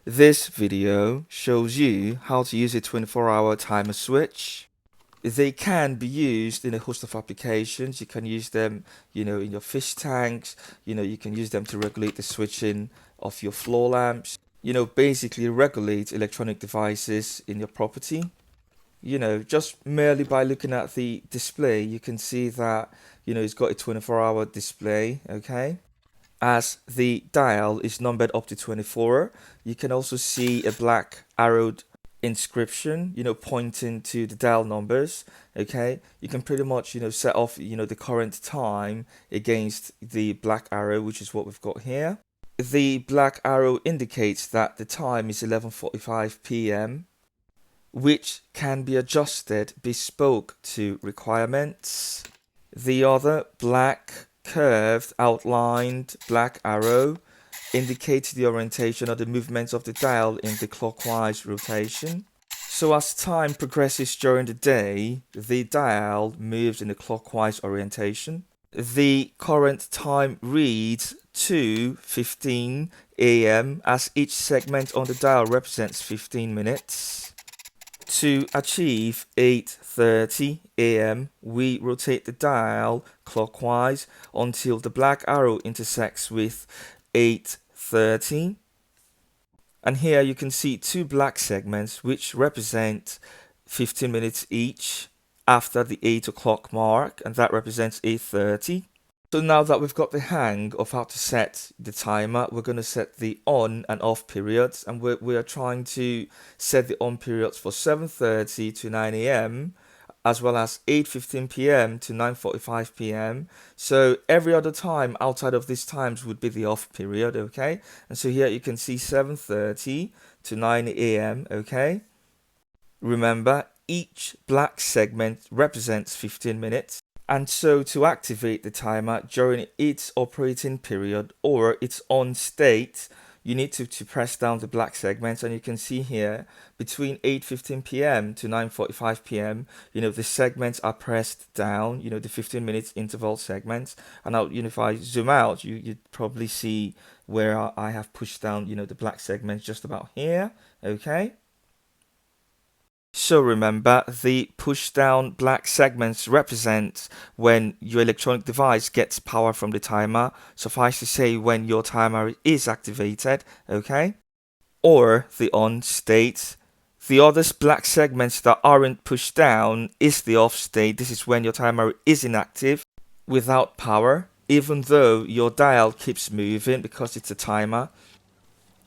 This video shows you how to use a 24-hour timer switch. They can be used in a host of applications. You can use them, in your fish tanks. You can use them to regulate the switching of your floor lamps. Basically regulate electronic devices in your property. Just merely by looking at the display, you can see that, it's got a 24-hour display, okay? As the dial is numbered up to 24, you can also see a black arrowed inscription, pointing to the dial numbers, okay? You can pretty much, set off, the current time against the black arrow, which is what we've got here. The black arrow indicates that the time is 11:45 p.m., which can be adjusted bespoke to requirements. The other black curved outlined black arrow indicates the orientation of the movements of the dial in the clockwise rotation. So as time progresses during the day, the dial moves in the clockwise orientation. The current time reads 2:15 a.m. as each segment on the dial represents 15 minutes. To achieve 8:30 a.m., we rotate the dial clockwise until the black arrow intersects with 8:30. And here you can see two black segments which represent 15 minutes each after the 8 o'clock mark, and that represents 8:30. So now that we've got the hang of how to set the timer, we're going to set the on and off periods, and we are trying to set the on periods for 7:30 to 9 a.m. as well as 8:15 p.m. to 9:45 p.m. So every other time outside of these times would be the off period, okay? And so here you can see 7:30 to 9 a.m., okay? Remember, each black segment represents 15 minutes. And so to activate the timer during its operating period or its on state, you need to press down the black segments, and you can see here between 8:15 p.m. to 9:45 p.m. The segments are pressed down, the 15 minutes interval segments. And now, if I zoom out, you'd probably see where I have pushed down, the black segments just about here, okay? So remember, the push down black segments represent when your electronic device gets power from the timer. Suffice to say, when your timer is activated, okay? Or the on state. The other black segments that aren't pushed down is the off state. This is when your timer is inactive without power, even though your dial keeps moving because it's a timer.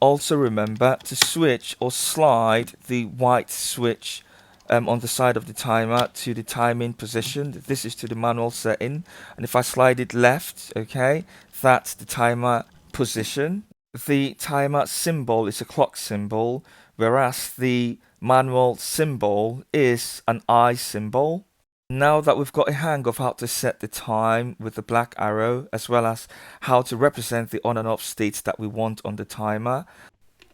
Also remember to switch or slide the white switch on the side of the timer to the timing position. This is to the manual setting, and if I slide it left, okay, that's the timer position. The timer symbol is a clock symbol, whereas the manual symbol is an I symbol. Now that we've got a hang of how to set the time with the black arrow, as well as how to represent the on and off states that we want on the timer,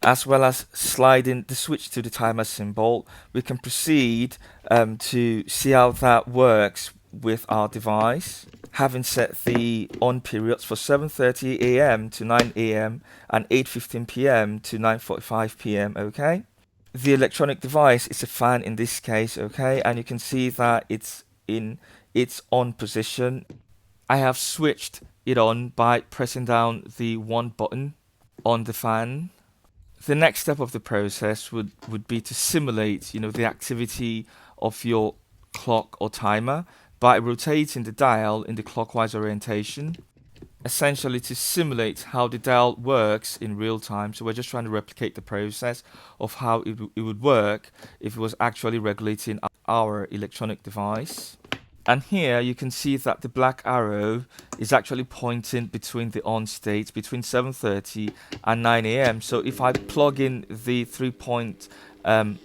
as well as sliding the switch to the timer symbol, we can proceed to see how that works with our device. Having set the on periods for 7:30 a.m. to 9 a.m. and 8:15 p.m. to 9:45 p.m., okay? The electronic device is a fan in this case, okay? And you can see that it's in its on position. I have switched it on by pressing down the one button on the fan. The next step of the process would be to simulate, the activity of your clock or timer by rotating the dial in the clockwise orientation, essentially to simulate how the dial works in real time. So we're just trying to replicate the process of how it would work if it was actually regulating our electronic device. And here you can see that the black arrow is actually pointing between the on states between 7:30 and 9 a.m. So if I plug in the 3-point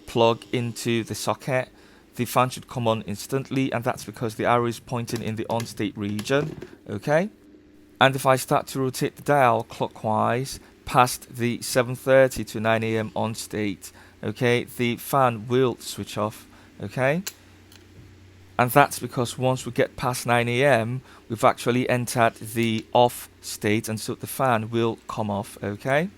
plug into the socket, the fan should come on instantly, and that's because the arrow is pointing in the on state region, okay? And if I start to rotate the dial clockwise past the 7:30 to 9 a.m. on state, okay, the fan will switch off, okay? And that's because once we get past 9 a.m., we've actually entered the off state, and so the fan will come off, okay?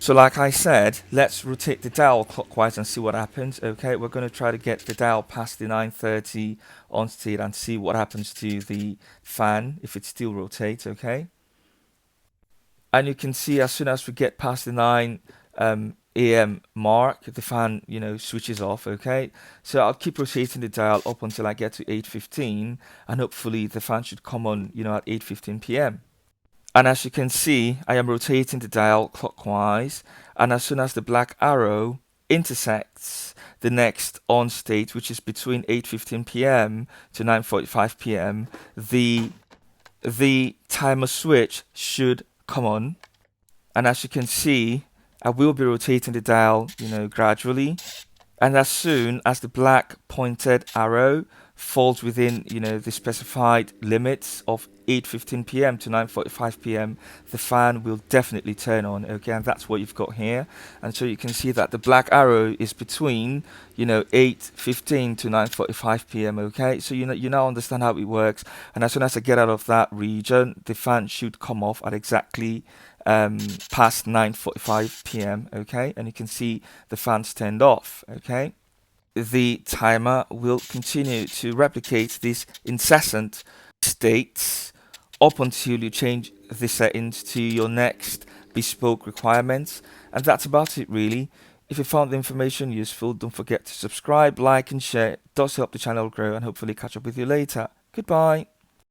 So like I said, let's rotate the dial clockwise and see what happens. Okay, we're going to try to get the dial past the 930 on state and see what happens to the fan if it still rotates. Okay, and you can see as soon as we get past the 9 a.m. mark, the fan, switches off. Okay, so I'll keep rotating the dial up until I get to 8:15, and hopefully the fan should come on, at 8:15 p.m. And as you can see, I am rotating the dial clockwise, and as soon as the black arrow intersects the next on state, which is between 8:15 p.m. to 9:45 p.m., the timer switch should come on. And as you can see, I will be rotating the dial, gradually. And as soon as the black pointed arrow falls within, the specified limits of 8:15 p.m. to 9:45 p.m., the fan will definitely turn on. Okay, and that's what you've got here. And so you can see that the black arrow is between, 8:15 to 9:45 p.m. Okay, so you now understand how it works. And as soon as I get out of that region, the fan should come off at exactly past 9:45 p.m. Okay, and you can see the fans turned off. Okay, the timer will continue to replicate this incessant states up until you change the settings to your next bespoke requirements. And that's about it, really. If you found the information useful, don't forget to subscribe, like and share. It does help the channel grow, and hopefully catch up with you later. Goodbye.